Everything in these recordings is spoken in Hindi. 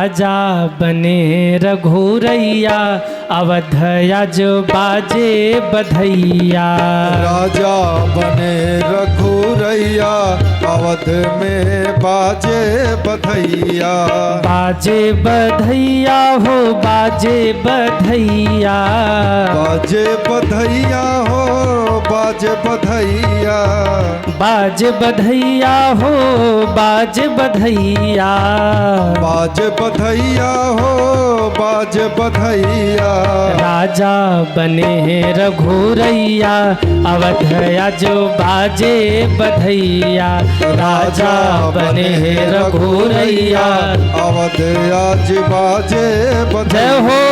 राजा बने रघुरैया अवध आज बाजे बधैया। राजा बने रघुरैया अवध में बाजे बधैया। बाजे बधैया हो बाजे बधैया। बाजे बधैया हो बाजे बधैया। बाजे बधैया हो बाजे बधैया। बाजे बधैया हो बाजे बधैया। राजा बने रघुरैया अवध आज बाजे बधैया। राजा बने रघुरैया अवध आज बाजे बधैया। जय हो।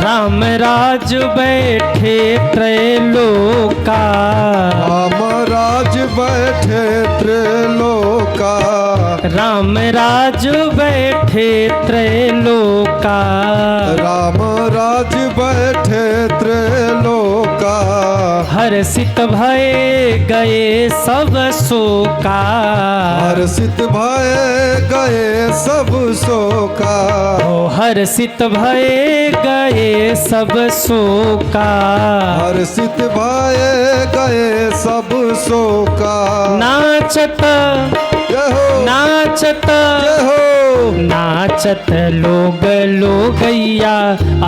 राम राज बैठे त्रैलोका। राम राज बैठे त्रैलोका। राम राज बैठे त्रैलोका। राम राज बैठे त्रैलोका। हर्षित भये गए सब शोका। हर्षित भये गए सब शोका। ओ हर्षित भये गए सब शोका। हर्षित भये गए सब शोका। नाचत नाचत नाचत लोग लोगैया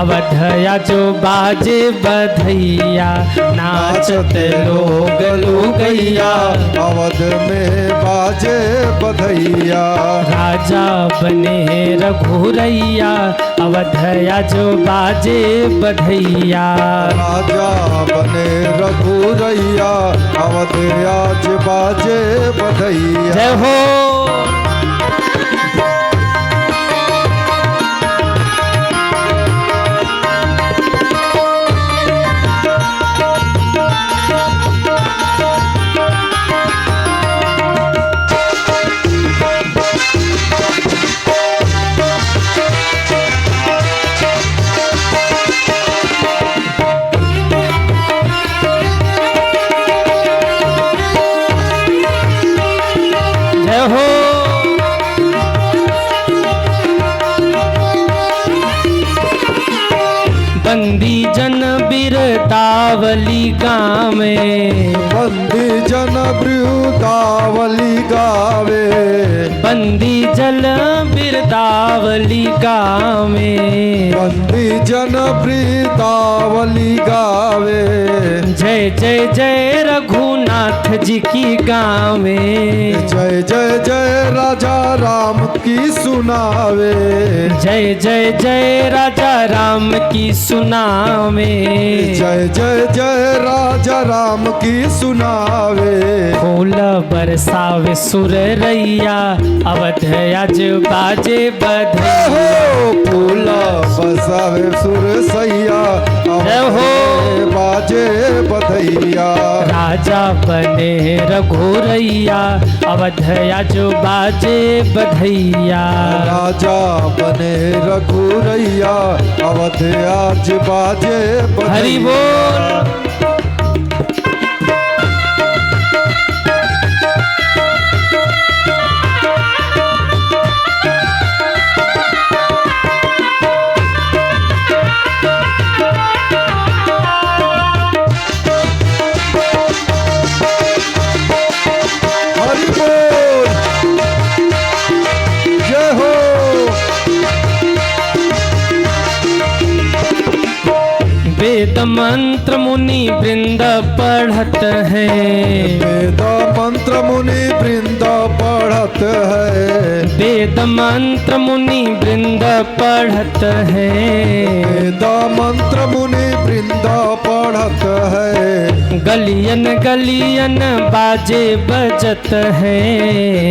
अवध आज बाजे बधैया। नाचत लोग लोगैया अवध में बाजे बधैया। राजा बने रघुरैया अवध आज बाजे बधैया। राजा बने रघुरैया अवध आज बाजे बधैया। जय हो। बंदी जन बिरदावली गावे। बंदी जन बिरदावली गावे। बंदी जल बिरदावली गावे। बंदी जन बिरदावली गावे। जय जय जय रघुनाथ जी की गावे। जय जय जय राजा राम की सुनावे। जय जय जय राजा राम की सुनावे। जय जय जय राजा राम की सुनावे। फूल बरसावे सुररैया अवध आज बाजे बधैया। फूल बरसावे सुरसैया अवध बाजे बधैया। राजा बने रघुरैया अवध आज बाजे बधैया। राजा बने रघुरैया अवध आज बाजे बधैया। हरि बोल। वेद मंत्र मुनि वृंद पढ़त है। वेद मंत्र मुनि वृंद पढ़त है। वेद मंत्र मुनि वृंद पढ़त है। वेद मंत्र मुनि वृंद बढ़त है। गलियन गलियन बाजे बजत है,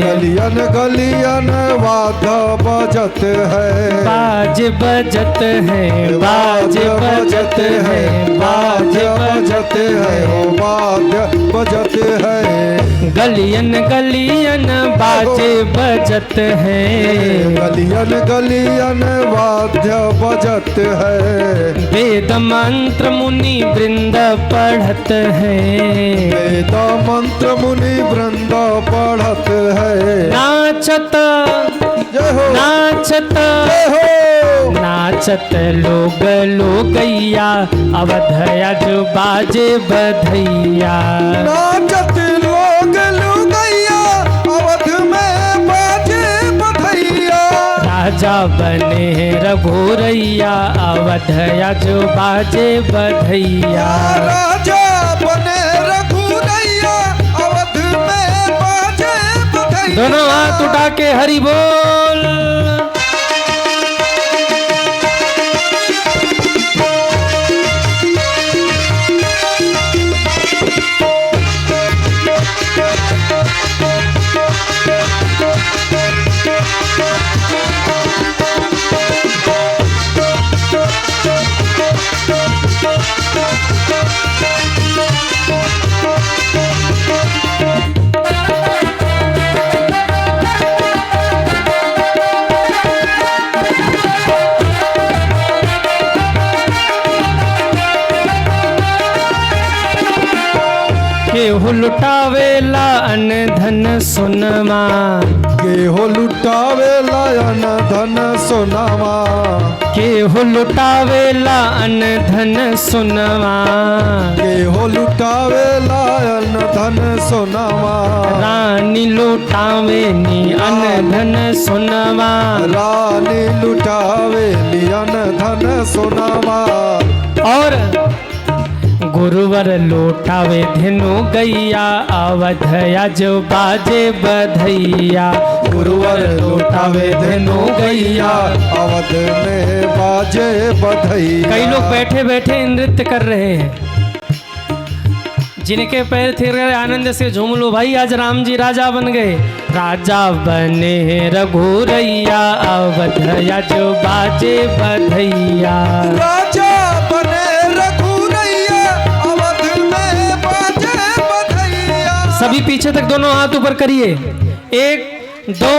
गलियन गलियन वाद्य बजत है। बाज बजत है, बाज बजत है, बाज बजत है, ओ वाद्य बजत है। गलियन गलियन बाजे बजत है, गलियन गलियन वाद्य बजत है। वेद मंत्र मुनि वृंद पढ़त है, वेद मंत्र मुनि वृंद पढ़त है। नाचत जय हो, नाचत जय हो। नाचत लोग लोगैया, अवधया जो बाजे बधैया। नाचत लोग लुगैया, अवध में बाजे बधैया। राजा बने रघुरैया, अवधया जो बाजे बधैया। राजा बने रघुरैया, अवध में बाजे बधैया। दोनों हाथ उठा के हरि बोल। केहू लुटावेला अन धन सोनमा, केहो लुटावे लायन धन सोनामा। केहू लुटावेला अन धन सोनमा। केहो लुटावे लायन धन सोनामा। रानी लुटावे नी अन धन सोनमा। रानी लुटावे लियन धन सोनामा। और गुरुवर लौटावे धेनु गैया, अवधया जो बाजे बधैया। गुरुवर लुटावे धेनु गैया, अवध में बाजे बधैया। कई लोग बैठे बैठे नृत्य कर रहे हैं, जिनके पैर थिर गए आनंद से झूम लो भाई, आज राम जी राजा बन गए। राजा बने रघुरैया, अवधया जो बाजे बधैया। राजा बने रघुरैया, अवध में बाजे बधैया। सभी पीछे तक दोनों हाथ ऊपर करिए। 1 2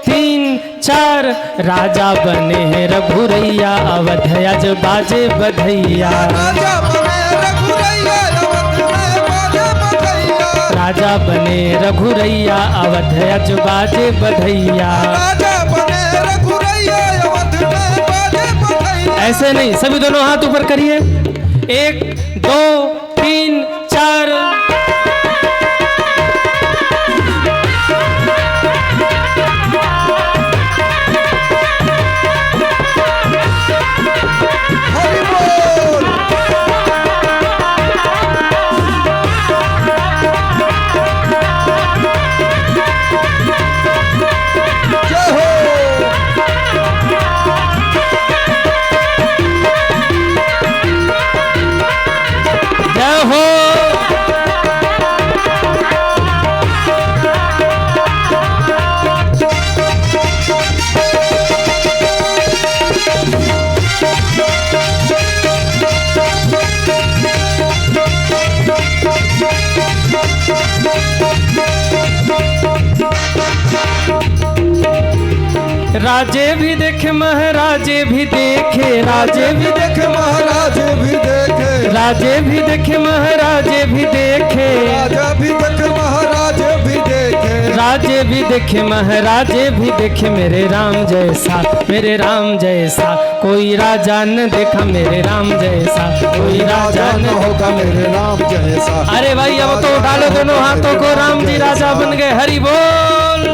3 4। राजा बने हैं रघुरैया, अवधया जो बाजे बधैया। राजा बने रघुरैया, अवध में बाजे बधैया। राजा बने रघुरैया, अवधया जो बाजे बधैया। राजा बने रघुरैया, अवध में बाजे बधैया। ऐसे नहीं, सभी दोनों हाथ ऊपर करिए। 1 2 3 4। हरि बोल। जय हो। जय हो। राजे भी देखे महाराजे भी देखे, राजे भी देखे महाराज भी देखे। राजे भी देखे महाराजे भी देखे। राजा भी देखे महाराज भी देखे। राजे भी देखे महाराजे भी देखे, मेरे राम जैसा, मेरे राम जैसा कोई राजा न देखा, मेरे राम जैसा कोई राजा न होगा मेरे राम जैसा। अरे भाई अब तो उठा लो दोनों हाथों को, राम जी राजा बन गए। हरि बोल।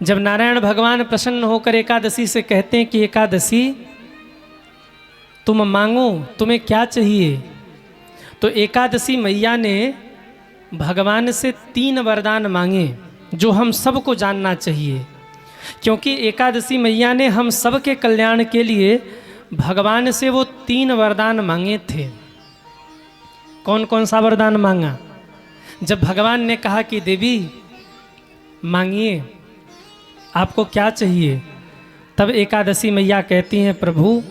जब नारायण भगवान प्रसन्न होकर एकादशी से कहते हैं कि एकादशी तुम मांगो, तुम्हें क्या चाहिए, तो एकादशी मैया ने भगवान से 3 वरदान मांगे जो हम सबको जानना चाहिए, क्योंकि एकादशी मैया ने हम सब के कल्याण के लिए भगवान से वो 3 वरदान मांगे थे। कौन कौन सा वरदान मांगा? जब भगवान ने कहा कि देवी मांगिए आपको क्या चाहिए, तब एकादशी मैया कहती हैं प्रभु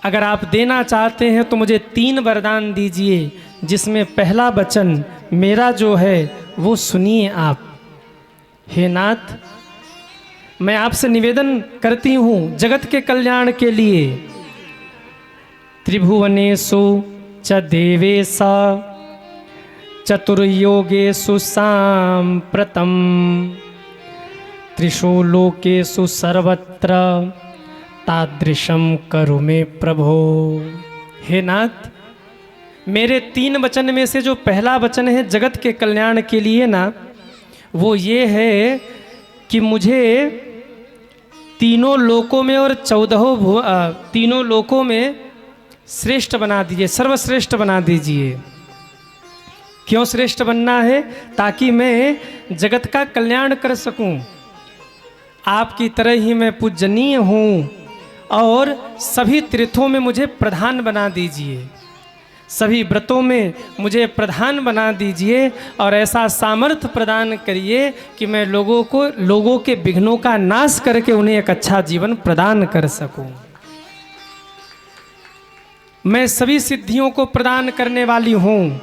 अगर आप देना चाहते हैं तो मुझे 3 वरदान दीजिए, जिसमें पहला वचन मेरा जो है वो सुनिए आप। हे नाथ, मैं आपसे निवेदन करती हूँ जगत के कल्याण के लिए, त्रिभुवनेषु च देवेश चतुर्योगेषु साम्प्रतं त्रिषु लोकेषु सर्वत्र तादृशम करो मे प्रभो। हे नाथ, मेरे 3 वचन में से जो पहला वचन है जगत के कल्याण के लिए ना, वो ये है कि मुझे तीनों लोकों में और 14 तीनों लोकों में श्रेष्ठ बना दीजिए, सर्वश्रेष्ठ बना दीजिए। क्यों श्रेष्ठ बनना है? ताकि मैं जगत का कल्याण कर सकूं। आपकी तरह ही मैं पूजनीय हूँ और सभी तीर्थों में मुझे प्रधान बना दीजिए, सभी व्रतों में मुझे प्रधान बना दीजिए और ऐसा सामर्थ्य प्रदान करिए कि मैं लोगों के विघ्नों का नाश करके उन्हें एक अच्छा जीवन प्रदान कर सकूं। मैं सभी सिद्धियों को प्रदान करने वाली हूँ,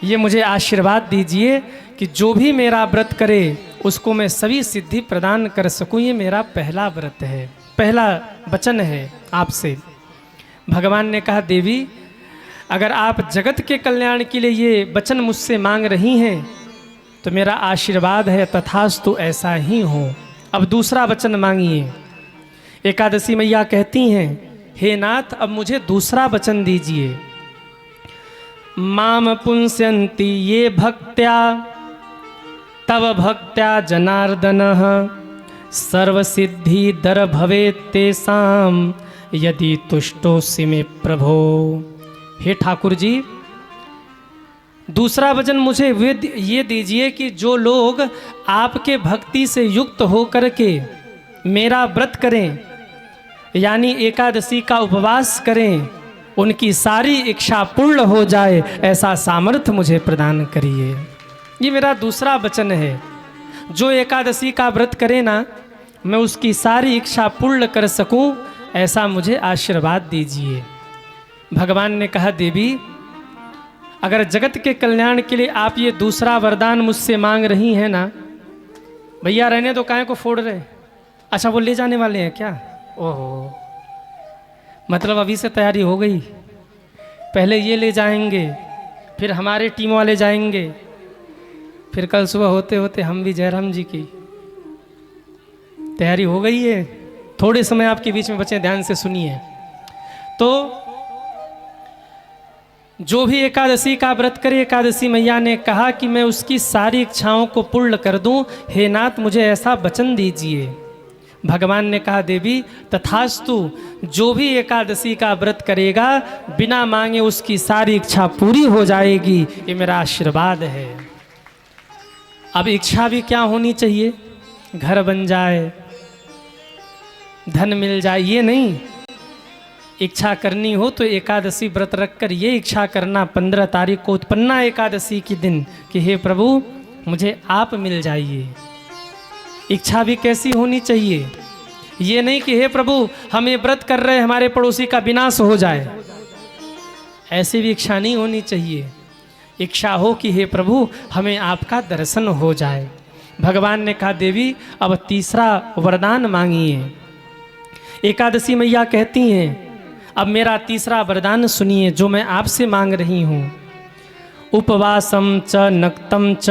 ये मुझे आशीर्वाद दीजिए कि जो भी मेरा व्रत करे उसको मैं सभी सिद्धि प्रदान कर सकूं। ये मेरा पहला व्रत है, पहला वचन है आपसे। भगवान ने कहा देवी अगर आप जगत के कल्याण के लिए ये वचन मुझसे मांग रही हैं तो मेरा आशीर्वाद है तथास्तु ऐसा ही हो। अब दूसरा वचन मांगिए। एकादशी मैया कहती हैं हे नाथ अब मुझे दूसरा वचन दीजिए। माम पुंस्यन्ति ये भक्त्या तव भक्त्या जनार्दनः सर्वसिद्धिदर भवेत् तेषां यदि तुष्टोसि मे प्रभो। हे ठाकुर जी, दूसरा वचन मुझे ये दीजिए कि जो लोग आपके भक्ति से युक्त होकर के मेरा व्रत करें, यानी एकादशी का उपवास करें, उनकी सारी इच्छा पूर्ण हो जाए, ऐसा सामर्थ्य मुझे प्रदान करिए। ये मेरा दूसरा वचन है। जो एकादशी का व्रत करे ना, मैं उसकी सारी इच्छा पूर्ण कर सकूं, ऐसा मुझे आशीर्वाद दीजिए। भगवान ने कहा देवी अगर जगत के कल्याण के लिए आप ये दूसरा वरदान मुझसे मांग रही हैं ना, भैया रहने दो, काहे को फोड़ रहे? अच्छा वो ले जाने वाले हैं क्या? ओहो, मतलब अभी से तैयारी हो गई। पहले ये ले जाएंगे, फिर हमारे टीम वाले जाएंगे, फिर कल सुबह होते होते हम भी जयराम जी की तैयारी हो गई है। थोड़े समय आपके बीच में बचे, ध्यान से सुनिए। तो जो भी एकादशी का व्रत करे, एकादशी मैया ने कहा कि मैं उसकी सारी इच्छाओं को पूर्ण कर दूं। हे नाथ मुझे ऐसा वचन दीजिए। भगवान ने कहा देवी तथास्तु, जो भी एकादशी का व्रत करेगा बिना मांगे उसकी सारी इच्छा पूरी हो जाएगी, ये मेरा आशीर्वाद है। अब इच्छा भी क्या होनी चाहिए? घर बन जाए, धन मिल जाए, ये नहीं। इच्छा करनी हो तो एकादशी व्रत रखकर ये इच्छा करना 15 तारीख को उत्पन्ना एकादशी के दिन कि हे प्रभु मुझे आप मिल जाइए। इच्छा भी कैसी होनी चाहिए? ये नहीं कि हे प्रभु हम ये व्रत कर रहे हमारे पड़ोसी का विनाश हो जाए, ऐसी भी इच्छा नहीं होनी चाहिए। इच्छा हो कि हे प्रभु हमें आपका दर्शन हो जाए। भगवान ने कहा देवी अब तीसरा वरदान मांगिए। एकादशी मैया कहती हैं अब मेरा तीसरा वरदान सुनिए जो मैं आपसे मांग रही हूँ। उपवासम च नक्तम च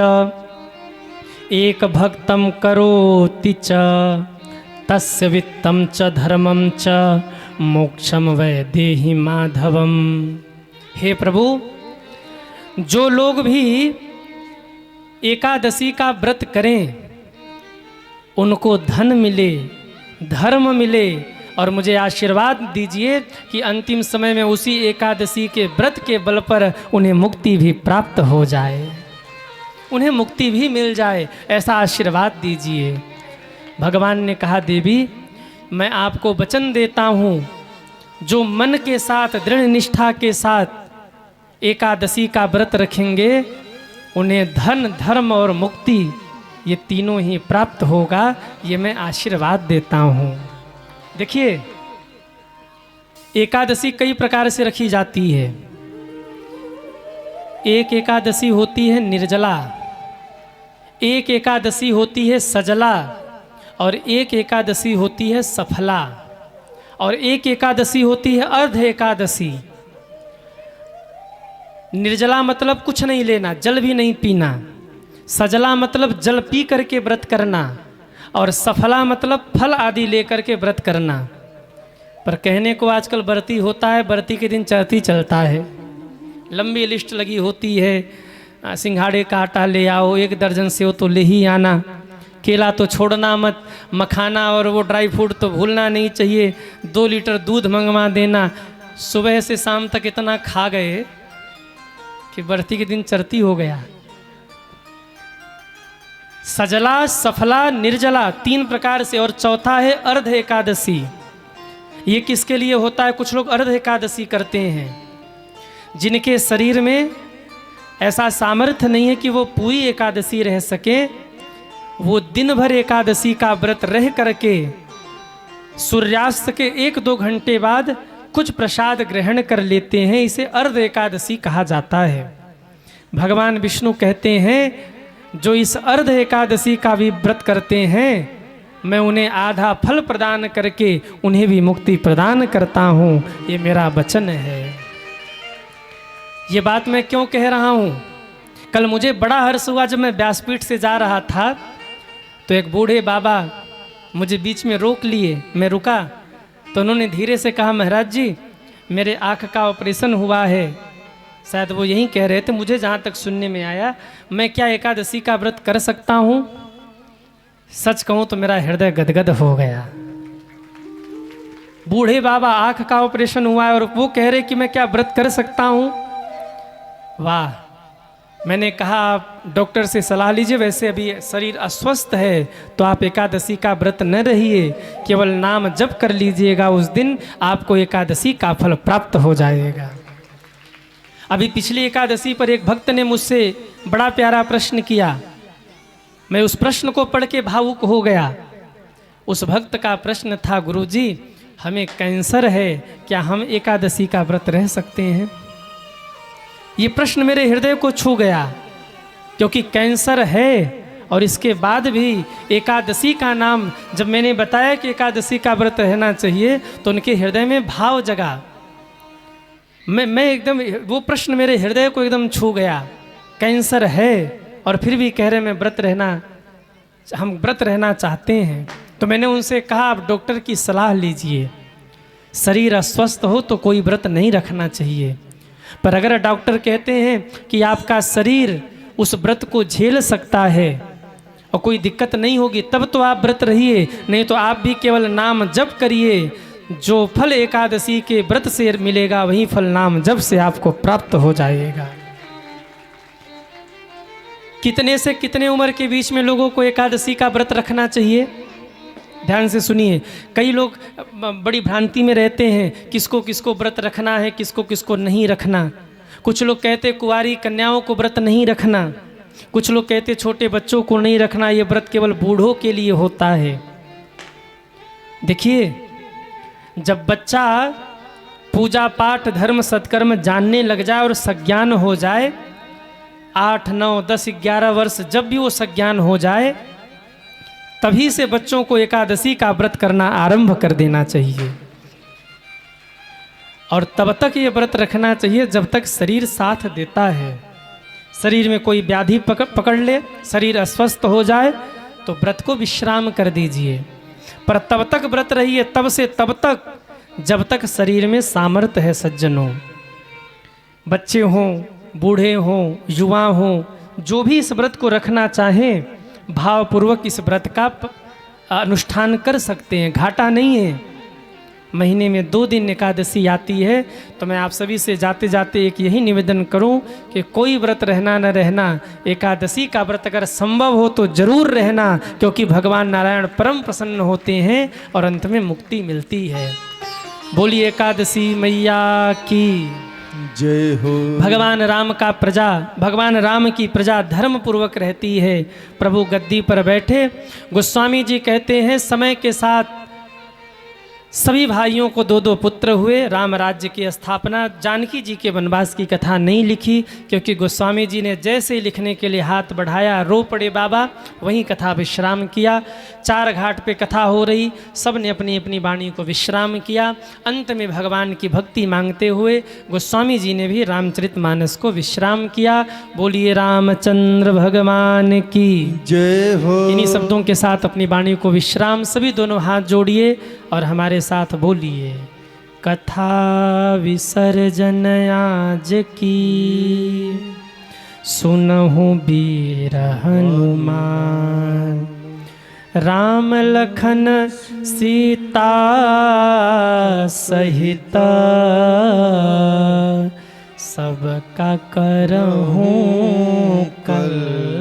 एक भक्तम करोति च तस्य वित्तम च धर्मम च मोक्षम वै देहि माधवम। हे प्रभु, जो लोग भी एकादशी का व्रत करें उनको धन मिले, धर्म मिले, और मुझे आशीर्वाद दीजिए कि अंतिम समय में उसी एकादशी के व्रत के बल पर उन्हें मुक्ति भी प्राप्त हो जाए, उन्हें मुक्ति भी मिल जाए, ऐसा आशीर्वाद दीजिए। भगवान ने कहा, देवी मैं आपको वचन देता हूँ, जो मन के साथ दृढ़ निष्ठा के साथ एकादशी का व्रत रखेंगे उन्हें धन, धर्म और मुक्ति ये तीनों ही प्राप्त होगा, ये मैं आशीर्वाद देता हूँ। देखिए, एकादशी कई प्रकार से रखी जाती है। एक एकादशी होती है निर्जला, एक एकादशी होती है सजला, और एक एकादशी होती है सफला, और एक एकादशी होती है अर्ध एकादशी। निर्जला मतलब कुछ नहीं लेना, जल भी नहीं पीना। सजला मतलब जल पी करके व्रत करना, और सफला मतलब फल आदि लेकर के व्रत करना। पर कहने को आजकल व्रती होता है, व्रती के दिन चढ़ती चलता है, लंबी लिस्ट लगी होती है, सिंघाड़े का आटा ले आओ, 1 दर्जन सेव तो ले ही आना, केला तो छोड़ना मत, मखाना और वो ड्राई फ्रूट तो भूलना नहीं चाहिए, 2 लीटर दूध मंगवा देना। सुबह से शाम तक इतना खा गए कि व्रती के दिन चरती हो गया। सजला, सफला, निर्जला 3 प्रकार से, और चौथा है अर्ध एकादशी। ये किसके लिए होता है? कुछ लोग अर्ध एकादशी करते हैं जिनके शरीर में ऐसा सामर्थ्य नहीं है कि वो पूरी एकादशी रह सके, वो दिन भर एकादशी का व्रत रह करके सूर्यास्त के 1-2 घंटे बाद कुछ प्रसाद ग्रहण कर लेते हैं। इसे अर्ध एकादशी कहा जाता है। भगवान विष्णु कहते हैं, जो इस अर्ध एकादशी का भी व्रत करते हैं, मैं उन्हें आधा फल प्रदान करके उन्हें भी मुक्ति प्रदान करता हूँ। ये मेरा वचन है। ये बात मैं क्यों कह रहा हूँ? कल मुझे बड़ा हर्ष हुआ जब मैं व्यासपीठ से जा रहा था, तो एक बूढ़े बाबा मुझे बीच में रोक लिए। मैं रुका तो उन्होंने धीरे से कहा, महाराज जी मेरे आँख का ऑपरेशन हुआ है। शायद वो यही कह रहे थे, मुझे जहाँ तक सुनने में आया, मैं क्या एकादशी का व्रत कर सकता हूँ? सच कहूँ तो मेरा हृदय गदगद हो गया। बूढ़े बाबा, आँख का ऑपरेशन हुआ है और वो कह रहे कि मैं क्या व्रत कर सकता हूँ? वाह! मैंने कहा, आप डॉक्टर से सलाह लीजिए। वैसे अभी शरीर अस्वस्थ है तो आप एकादशी का व्रत न रहिए, केवल नाम जप कर लीजिएगा, उस दिन आपको एकादशी का फल प्राप्त हो जाएगा। अभी पिछली एकादशी पर एक भक्त ने मुझसे बड़ा प्यारा प्रश्न किया। मैं उस प्रश्न को पढ़ के भावुक हो गया। उस भक्त का प्रश्न था, गुरुजी हमें कैंसर है, क्या हम एकादशी का व्रत रह सकते हैं? ये प्रश्न मेरे हृदय को छू गया, क्योंकि कैंसर है और इसके बाद भी एकादशी का नाम, जब मैंने बताया कि एकादशी का व्रत रहना चाहिए तो उनके हृदय में भाव जगा। मैं एकदम, वो प्रश्न मेरे हृदय को एकदम छू गया। कैंसर है और फिर भी कह रहे हम व्रत रहना चाहते हैं। तो मैंने उनसे कहा, आप डॉक्टर की सलाह लीजिए। शरीर अस्वस्थ हो तो कोई व्रत नहीं रखना चाहिए, पर अगर डॉक्टर कहते हैं कि आपका शरीर उस व्रत को झेल सकता है और कोई दिक्कत नहीं होगी, तब तो आप व्रत रहिए, नहीं तो आप भी केवल नाम जप करिए। जो फल एकादशी के व्रत से मिलेगा वही फल नाम जप से आपको प्राप्त हो जाएगा। कितने से कितने उम्र के बीच में लोगों को एकादशी का व्रत रखना चाहिए? ध्यान से सुनिए। कई लोग बड़ी भ्रांति में रहते हैं, किसको किसको व्रत रखना है, किसको किसको नहीं रखना। कुछ लोग कहते कुंवारी कन्याओं को व्रत नहीं रखना, कुछ लोग कहते छोटे बच्चों को नहीं रखना, ये व्रत केवल बूढ़ों के लिए होता है। देखिए, जब बच्चा पूजा पाठ धर्म सत्कर्म जानने लग जाए और सज्ञान हो जाए, 8, 9, 10, 11 वर्ष जब भी वो सज्ञान हो जाए, तभी से बच्चों को एकादशी का व्रत करना आरंभ कर देना चाहिए। और तब तक ये व्रत रखना चाहिए जब तक शरीर साथ देता है। शरीर में कोई व्याधि पकड़ ले, शरीर अस्वस्थ हो जाए तो व्रत को विश्राम कर दीजिए, पर तब तक व्रत रहिए, तब से तब तक जब तक शरीर में सामर्थ्य है। सज्जनों, बच्चे हों, बूढ़े हों, युवा हों, जो भी इस व्रत को रखना चाहें, भावपूर्वक इस व्रत का अनुष्ठान कर सकते हैं, घाटा नहीं है। महीने में 2 दिन एकादशी आती है, तो मैं आप सभी से जाते जाते एक यही निवेदन करूं कि कोई व्रत रहना न रहना, एकादशी का व्रत अगर संभव हो तो जरूर रहना, क्योंकि भगवान नारायण परम प्रसन्न होते हैं और अंत में मुक्ति मिलती है। बोलिए एकादशी मैया की जय हो। भगवान राम का प्रजा, भगवान राम की प्रजा धर्म पूर्वक रहती है। प्रभु गद्दी पर बैठे, गोस्वामी जी कहते हैं समय के साथ सभी भाइयों को 2-2 पुत्र हुए। राम राज्य की स्थापना, जानकी जी के वनवास की कथा नहीं लिखी, क्योंकि गोस्वामी जी ने जैसे ही लिखने के लिए हाथ बढ़ाया, रो पड़े बाबा, वहीं कथा विश्राम किया। 4 घाट पे कथा हो रही, सब ने अपनी अपनी वाणी को विश्राम किया। अंत में भगवान की भक्ति मांगते हुए गोस्वामी जी ने भी रामचरितमानस को विश्राम किया। बोलिए रामचंद्र भगवान की जय हो। इन्हीं शब्दों के साथ अपनी वाणी को विश्राम, सभी दोनों हाथ जोड़िए और हमारे साथ बोलिए। कथा विसर्जन आज की, सुनहु वीर हनुमान, राम लखन सीता सहित, सबका करहूँ कल्याण।